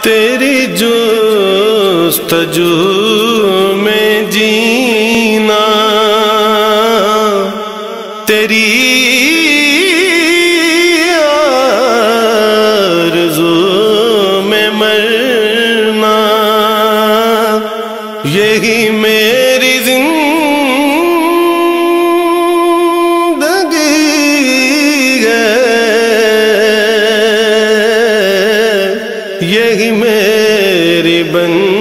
تیری جستجو میں جینا، تیری آرزو میں مرنا، یہی میری زندگی ہے، یہی میری بندگی